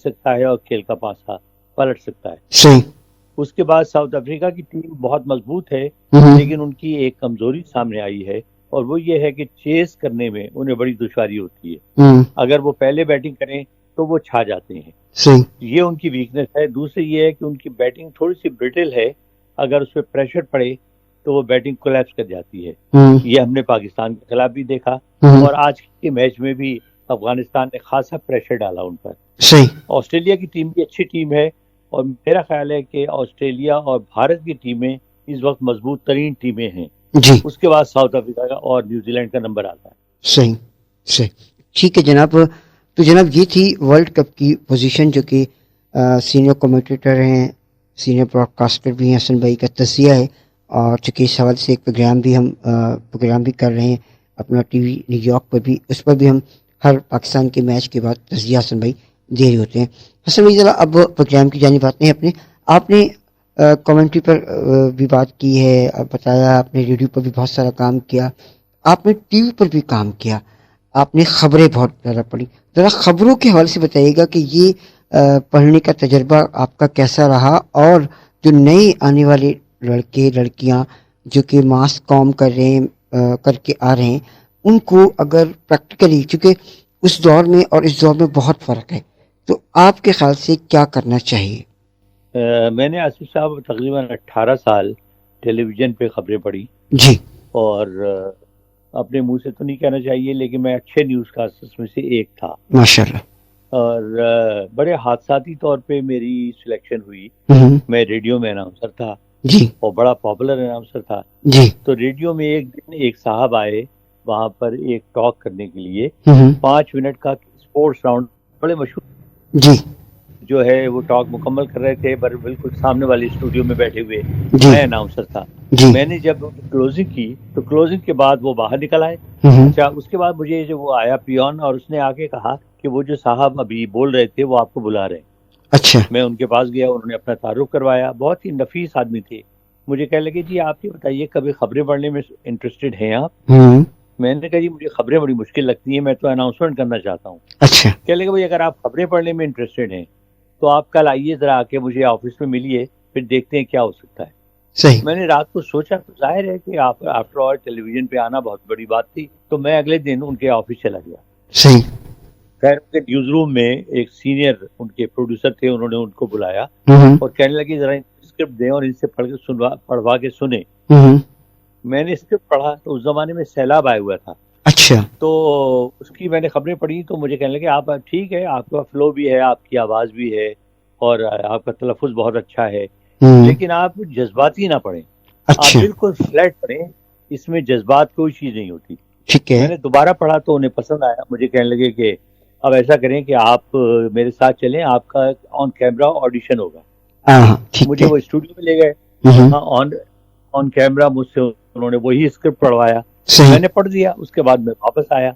سکتا ہے اور کھیل کا پاسا پلٹ سکتا ہے. صحیح. اس کے بعد ساؤتھ افریقہ کی ٹیم بہت مضبوط ہے، ہوں، لیکن ان کی ایک کمزوری سامنے آئی ہے، اور وہ یہ ہے کہ چیز کرنے میں انہیں بڑی دشواری ہوتی ہے. ہوں، اگر وہ پہلے بیٹنگ کریں تو وہ چھا جاتے ہیں. صحیح. یہ ان کی ویکنس ہے. دوسری یہ ہے کہ ان کی بیٹنگ تھوڑی سی برٹل ہے، اگر اس پہ پریشر پڑے تو وہ بیٹنگ کولیپس کر جاتی ہے. ہوں، یہ ہم نے پاکستان کے خلاف بھی دیکھا، ہوں، اور آج کے میچ میں بھی افغانستان نے خاصا پریشر ڈالا ان پر. صحیح. آسٹریلیا کی ٹیم بھی اچھی ٹیم ہے، اور میرا خیال ہے کہ آسٹریلیا اور بھارت کی ٹیمیں اس وقت مضبوط ترین ٹیمیں ہیں. جی. اس کے بعد ساؤتھ افریقہ کا اور نیوزی لینڈ کا نمبر آتا ہے. صحیح. صحیح. ٹھیک ہے جناب. تو جناب یہ تھی ورلڈ کپ کی پوزیشن، جو کہ سینئر کمنٹیٹر ہیں، سینئر براڈ کاسٹر بھی ہیں، حسن بھائی کا تجزیہ ہے. اور چونکہ اس حوالے سے ایک پروگرام بھی کر رہے ہیں اپنا ٹی وی نیو یارک پر بھی، اس پر بھی ہم ہر پاکستان کے میچ کے بعد تجزیہ حسن بھائی دے رہے ہوتے ہیں. حسن بھائی ذرا اب پروگرام کی جانب آتے ہیں. آپ نے کمنٹری پر بھی بات کی ہے، آپ بتایا آپ نے ریڈیو پر بھی بہت سارا کام کیا، آپ نے ٹی وی پر بھی کام کیا، آپ نے خبریں بہت زیادہ پڑھی. ذرا خبروں کے حوالے سے بتائیے گا کہ یہ پڑھنے کا تجربہ آپ کا کیسا رہا، اور جو نئے آنے والے لڑکے لڑکیاں جو کہ ماس کام کر رہے ہیں، کر کے آ رہے ہیں، ان کو اگر پریکٹیکلی، چونکہ اس دور میں اور اس دور میں بہت فرق ہے، تو آپ کے خیال سے کیا کرنا چاہیے؟ میں نے آصف صاحب تقریباً 18 سال ٹیلی ویژن پہ خبریں پڑھی، جی. اور اپنے منہ سے تو نہیں کہنا چاہیے، لیکن میں اچھے نیوز کاسٹرز میں سے ایک تھا. ماشاء اللہ. اور بڑے حادثاتی طور پہ میری سلیکشن ہوئی. میں ریڈیو میں اناؤنسر تھا، جی. اور بڑا پاپولر اناؤنسر تھا. جی. تو ریڈیو میں ایک دن ایک صاحب آئے وہاں پر ایک ٹاک کرنے کے لیے، 5 منٹ کا اسپورٹس راؤنڈ، بڑے مشہور جی. جو ہے وہ ٹاک مکمل کر رہے تھے، بالکل سامنے والے اسٹوڈیو میں بیٹھے ہوئے. جی. میں اناؤنسر تھا. جی. میں نے جب کلوزنگ کی تو کلوزنگ کے بعد وہ باہر نکل آئے. اچھا، اس کے بعد مجھے جو وہ آیا پیون، اور اس نے آ کے کہا کہ وہ جو صاحب ابھی بول رہے تھے وہ آپ کو بلا رہے ہیں. اچھا. میں ان کے پاس گیا، انہوں نے اپنا تعارف کروایا. بہت ہی نفیس آدمی تھے. مجھے کہنے لگے جی آپ یہ بتائیے کبھی خبریں پڑھنے میں انٹرسٹڈ ہیں آپ؟ میں نے کہا جی مجھے خبریں بڑی مشکل لگتی ہیں، میں تو اناؤنسمنٹ کرنا چاہتا ہوں. اچھا. کہنے لگے بھائی اگر آپ خبریں پڑھنے میں انٹرسٹڈ ہیں تو آپ کل آئیے ذرا، آ کے مجھے آفس میں ملیے، پھر دیکھتے ہیں کیا ہو سکتا ہے. صحیح. میں نے رات کو سوچا، تو ظاہر ہے کہ آفٹر آل ٹیلی ویژن پہ آنا بہت بڑی بات تھی. تو میں اگلے دن ان کے آفس چلا گیا. صحیح. خیر ان کے نیوز روم میں ایک سینئر ان کے پروڈیوسر تھے، انہوں نے ان کو بلایا اور کہنے لگے ذرا اسکرپٹ دیں اور ان سے پڑھوا کے سنیں. میں نے اسکرپٹ پڑھا تو اس زمانے میں سیلاب آیا ہوا تھا. اچھا. تو اس کی میں نے خبریں پڑھی تو مجھے کہنے لگے آپ ٹھیک ہے، آپ کا فلو بھی ہے، آپ کی آواز بھی ہے، اور آپ کا تلفظ بہت اچھا ہے، لیکن آپ جذباتی نہ پڑھیں، آپ بالکل فلیٹ پڑھیں، اس میں جذبات کوئی چیز نہیں ہوتی. ٹھیک ہے. میں نے دوبارہ پڑھا تو انہیں پسند آیا. مجھے کہنے لگے کہ اب ایسا کریں کہ آپ میرے ساتھ چلیں، آپ کا آن کیمرہ آڈیشن ہوگا. مجھے وہ اسٹوڈیو میں لے گئے، وہاں آن کیمرہ مجھ سے انہوں نے وہی اسکرپٹ پڑھوایا. میں نے پڑھ دیا. اس کے بعد میں واپس آیا.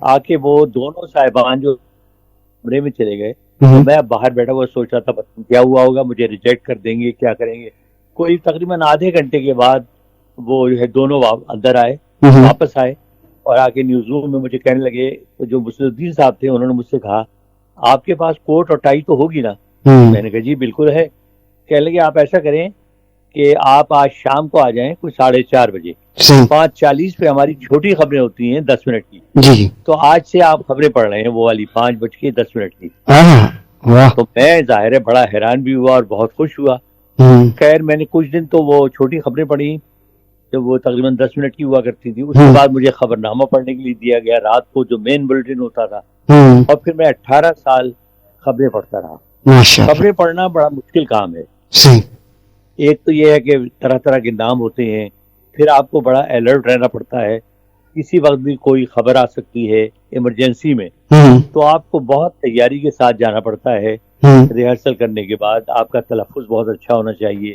آ کے وہ دونوں صاحبان جو کمرے میں چلے گئے، تو میں باہر بیٹھا ہوا سوچ رہا تھا کیا ہوا ہوگا، مجھے ریجیکٹ کر دیں گے، کیا کریں گے. کوئی تقریباً آدھے گھنٹے کے بعد وہ جو ہے دونوں اندر آئے، واپس آئے، اور آ کے نیوز روم میں مجھے کہنے لگے، جو مسلم الدین صاحب تھے انہوں نے مجھ سے کہا آپ کے پاس کوٹ اور ٹائی تو ہوگی نا؟ میں نے کہا جی بالکل ہے. کہنے لگے آپ ایسا کریں کہ آپ آج شام کو آ جائیں کوئی 4:30 بجے، 5:40 پہ ہماری چھوٹی خبریں ہوتی ہیں 10 منٹ کی. جی. تو آج سے آپ خبریں پڑھ رہے ہیں وہ والی 5:10 کی. تو میں ظاہر ہے بڑا حیران بھی ہوا اور بہت خوش ہوا. خیر میں نے کچھ دن تو وہ چھوٹی خبریں پڑھی جب وہ تقریباً 10 منٹ کی ہوا کرتی تھی. اس کے بعد مجھے خبر نامہ پڑھنے کے لیے دیا گیا رات کو، جو مین بلٹن ہوتا تھا. اور پھر میں 18 سال خبریں پڑھتا رہا. خبریں پڑھنا بڑا مشکل کام ہے. ایک تو یہ ہے کہ طرح طرح کے نام ہوتے ہیں، پھر آپ کو بڑا الرٹ رہنا پڑتا ہے، کسی وقت بھی کوئی خبر آ سکتی ہے ایمرجنسی میں. تو آپ کو بہت تیاری کے ساتھ جانا پڑتا ہے. ریہرسل کرنے کے بعد آپ کا تلفظ بہت اچھا ہونا چاہیے،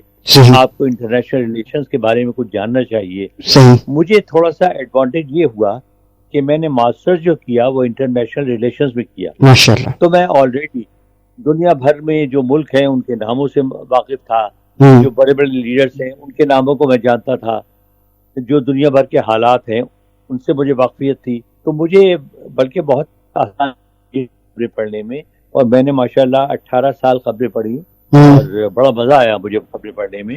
آپ کو انٹرنیشنل ریلیشنز کے بارے میں کچھ جاننا چاہیے. مجھے تھوڑا سا ایڈوانٹیج یہ ہوا کہ میں نے ماسٹر جو کیا وہ انٹرنیشنل ریلیشنز میں کیا. ماشاءاللہ. تو میں آلریڈی دنیا بھر میں جو ملک ہیں ان کے ناموں سے واقف تھا، جو بڑے بڑے لیڈرز ہیں ان کے ناموں کو میں جانتا تھا، جو دنیا بھر کے حالات ہیں ان سے مجھے واقفیت تھی. تو مجھے بلکہ بہت آسان پڑھنے میں اور میں نے ماشاءاللہ 18 سال خبریں پڑھی اور بڑا مزہ آیا مجھے خبریں پڑھنے میں،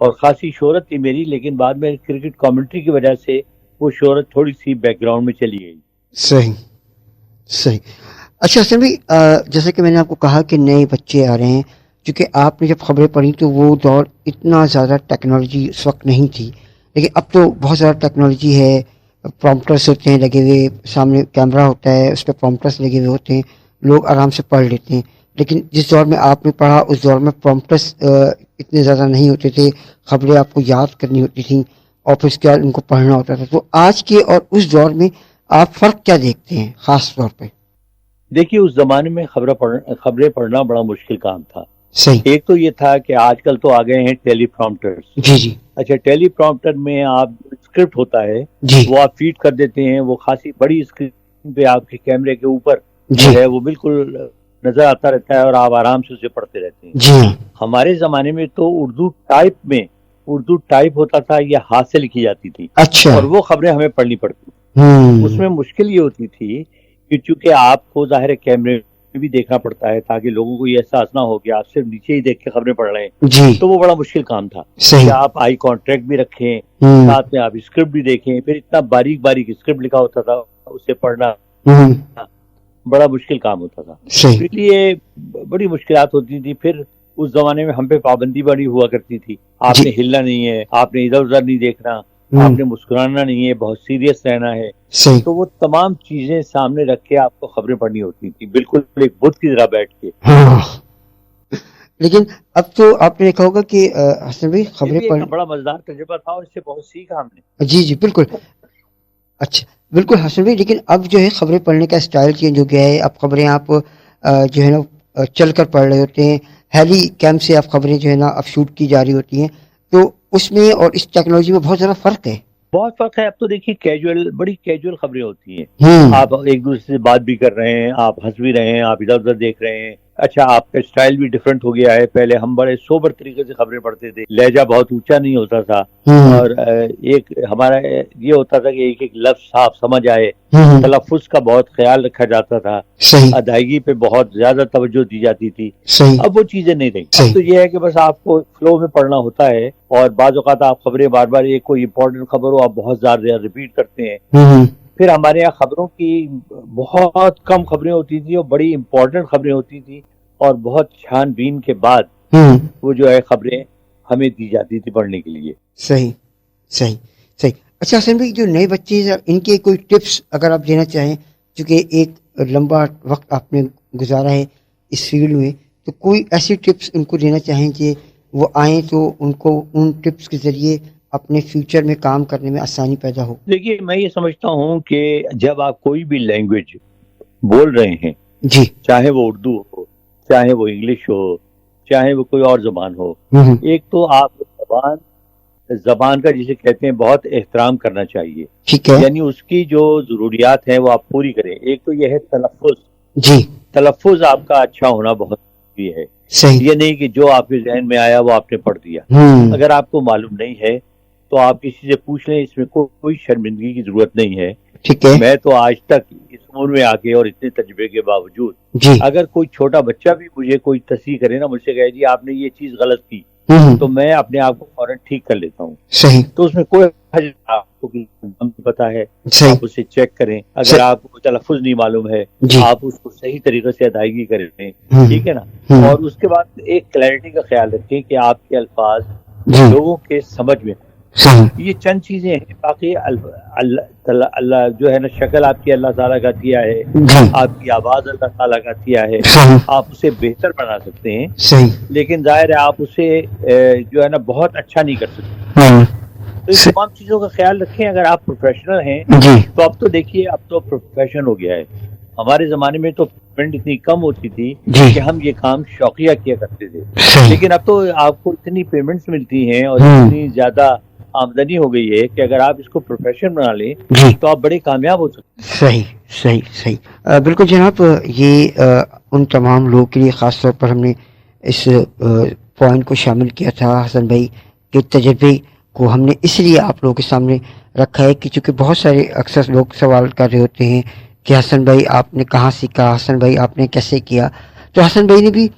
اور خاصی شہرت تھی میری، لیکن بعد میں کرکٹ کامنٹری کی وجہ سے وہ شہرت تھوڑی سی بیک گراؤنڈ میں چلی گئی۔ صحیح صحیح۔ اچھا حسن بھائی، جیسے کہ میں نے آپ کو کہا کہ نئے بچے آ رہے ہیں، چونکہ آپ نے جب خبریں پڑھی تو وہ دور اتنا زیادہ ٹیکنالوجی اس وقت نہیں تھی، لیکن اب تو بہت زیادہ ٹیکنالوجی ہے، پرومپٹرس ہوتے ہیں لگے ہوئے، سامنے کیمرہ ہوتا ہے، اس پہ پرومپٹرس لگے ہوئے ہوتے ہیں، لوگ آرام سے پڑھ لیتے ہیں۔ لیکن جس دور میں آپ نے پڑھا اس دور میں پرومپٹرس اتنے زیادہ نہیں ہوتے تھے، خبریں آپ کو یاد کرنی ہوتی تھیں اور پھر اس کے بعد ان کو پڑھنا ہوتا تھا۔ تو آج کے اور اس دور میں آپ فرق کیا دیکھتے ہیں خاص طور پہ؟ دیکھیے اس زمانے میں خبریں پڑھنا بڑا مشکل کام تھا۔ صحیح۔ ایک تو یہ تھا کہ آج کل تو آ گئے ہیں ٹیلی پرومپٹرز۔ جی جی۔ اچھا، ٹیلی پرومپٹر میں آپ اسکرپٹ ہوتا ہے جی وہ آپ فیڈ کر دیتے ہیں، وہ خاصی بڑی اسکرین پہ آپ کے کیمرے کے اوپر جی جو ہے وہ بالکل نظر آتا رہتا ہے اور آپ آرام سے اسے پڑھتے رہتے ہیں۔ جی ہمارے زمانے میں تو اردو ٹائپ ہوتا تھا یا ہاتھ سے لکھی جاتی تھی، اچھا، اور وہ خبریں ہمیں پڑھنی پڑتی۔ اس میں مشکل یہ ہوتی تھی کہ چونکہ آپ کو ظاہر ہے کیمرے میں بھی دیکھنا پڑتا ہے تاکہ لوگوں کو یہ احساس نہ ہو کہ آپ صرف نیچے ہی دیکھ کے خبریں پڑھ رہے ہیں، جی تو وہ بڑا مشکل کام تھا صحیح۔ کہ آپ آئی کانٹیکٹ بھی رکھیں، ساتھ میں آپ اسکرپٹ بھی دیکھیں، پھر اتنا باریک باریک اسکرپٹ لکھا ہوتا تھا اسے پڑھنا بڑا مشکل کام ہوتا تھا، اس لیے بڑی مشکلات ہوتی تھی۔ پھر اس زمانے میں ہم پہ پابندی بڑی ہوا کرتی تھی، آپ نے ہلنا نہیں ہے، آپ نے ادھر ادھر نہیں دیکھنا، آپ نے مسکرانا نہیں ہے، بہت سیریس رہنا ہے۔ تو وہ تمام چیزیں سامنے رکھ کے آپ کو خبریں پڑھنی ہوتی تھی، بالکل ایک بت کی طرح بیٹھ کے۔ لیکن اب تو آپ نے دیکھا ہوگا کہ حسن بھائی خبریں پڑھنا بڑا مزیدار تجربہ تھا اور اس سے بہت سیکھا ہم نے۔ جی جی بالکل، اچھا بالکل حسن بھائی، لیکن اب جو ہے خبریں پڑھنے کا اسٹائل چینج ہو گیا ہے۔ اب خبریں آپ جو ہے نا چل کر پڑھ رہے ہوتے ہیں، ہیلی کیم سے آپ خبریں جو ہے نا اب شوٹ کی جا رہی ہوتی ہیں، تو اس میں اور اس ٹیکنالوجی میں بہت زیادہ فرق ہے۔ بہت فرق ہے۔ اب تو دیکھیے بڑی کیجول خبریں ہوتی ہیں، آپ ایک دوسرے سے بات بھی کر رہے ہیں، آپ ہنس بھی رہے ہیں، آپ ادھر ادھر دیکھ رہے ہیں۔ اچھا، آپ کا اسٹائل بھی ڈیفرنٹ ہو گیا ہے، پہلے ہم بڑے سوبر طریقے سے خبریں پڑھتے تھے، لہجہ بہت اونچا نہیں ہوتا تھا، اور ایک ہمارا یہ ہوتا تھا کہ ایک ایک لفظ صاف سمجھ آئے، تلفظ کا بہت خیال رکھا جاتا تھا، ادائیگی پہ بہت زیادہ توجہ دی جاتی تھی۔ اب وہ چیزیں نہیں رہی، اب تو یہ ہے کہ بس آپ کو فلو میں پڑھنا ہوتا ہے، اور بعض اوقات آپ خبریں بار بار ایک کوئی امپورٹنٹ خبر ہو آپ بہت زیادہ ریپیٹ کرتے ہیں۔ پھر ہمارے یہاں خبروں کی بہت کم خبریں ہوتی تھی اور بڑی امپورٹنٹ خبریں ہوتی تھی، اور بہت چھان بین کے بعد وہ جو ہے خبریں ہمیں دی جاتی تھی پڑھنے کے لیے۔ صحیح صحیح صحیح۔ اچھا حسن بھائی، جو نئے بچے ہیں ان کے کوئی ٹپس اگر آپ دینا چاہیں، چونکہ ایک لمبا وقت آپ نے گزارا ہے اس فیلڈ میں، تو کوئی ایسی ٹپس ان کو دینا چاہیں کہ وہ آئیں تو ان کو ان ٹپس کے ذریعے اپنے فیوچر میں کام کرنے میں آسانی پیدا ہو؟ دیکھیے میں یہ سمجھتا ہوں کہ جب آپ کوئی بھی لینگویج بول رہے ہیں، جی، چاہے وہ اردو ہو، چاہے وہ انگلش ہو، چاہے وہ کوئی اور زبان ہو، ایک تو آپ زبان کا جسے کہتے ہیں بہت احترام کرنا چاہیے، ٹھیک ہے، یعنی اس کی جو ضروریات ہیں وہ آپ پوری کریں۔ ایک تو یہ ہے تلفظ، جی تلفظ آپ کا اچھا ہونا بہت ضروری ہے۔ صحیح، یہ نہیں کہ جو آپ کے ذہن میں آیا وہ آپ نے پڑھ دیا۔ اگر آپ کو معلوم نہیں ہے تو آپ کسی سے پوچھ لیں، اس میں کوئی شرمندگی کی ضرورت نہیں ہے۔ ٹھیک ہے، میں تو آج تک اس عمر میں آ کے اور اتنے تجربے کے باوجود جی اگر کوئی چھوٹا بچہ بھی مجھے کوئی تصحیح کرے نا، مجھ سے کہے جی آپ نے یہ چیز غلط کی، تو میں اپنے آپ کو فوراً ٹھیک کر لیتا ہوں۔ صحیح، تو اس میں کوئی حرج آپ کو پتا ہے، آپ اسے چیک کریں۔ اگر آپ کو تلفظ نہیں معلوم ہے آپ اس کو صحیح طریقے سے ادائیگی کریں، ٹھیک ہے نا۔ اور اس کے بعد ایک کلیئرٹی کا خیال رکھیں کہ آپ کے الفاظ لوگوں کے سمجھ میں، یہ چند چیزیں ہیں۔ باقی اللہ جو ہے نا، شکل آپ کی اللہ تعالیٰ کا دیا ہے، آپ کی آواز اللہ تعالیٰ کا دیا ہے، آپ اسے بہتر بنا سکتے ہیں، لیکن ظاہر ہے آپ اسے جو ہے نا بہت اچھا نہیں کر سکتے۔ تو اس تمام چیزوں کا خیال رکھیں۔ اگر آپ پروفیشنل ہیں تو اب تو دیکھیے اب تو پروفیشن ہو گیا ہے۔ ہمارے زمانے میں تو پیمنٹ اتنی کم ہوتی تھی کہ ہم یہ کام شوقیہ کیا کرتے تھے، لیکن اب تو آپ کو اتنی پیمنٹس ملتی ہیں اور اتنی زیادہ آمدنی ہو گئی ہے کہ اگر آپ اس کو پروفیشن بنا لیں تو آپ بڑے کامیاب ہو سکتے ہیں۔ صحیح صحیح صحیح، بالکل جناب۔ یہ ان تمام لوگوں کے لیے خاص طور پر ہم نے اس پوائنٹ کو شامل کیا تھا حسن بھائی کے تجربے کو ہم نے اس لیے آپ لوگوں کے سامنے رکھا ہے کہ چونکہ بہت سارے اکثر لوگ سوال کر رہے ہوتے ہیں کہ حسن بھائی آپ نے کہاں سیکھا، حسن بھائی آپ نے کیسے کیا، تو حسن بھائی نے بھی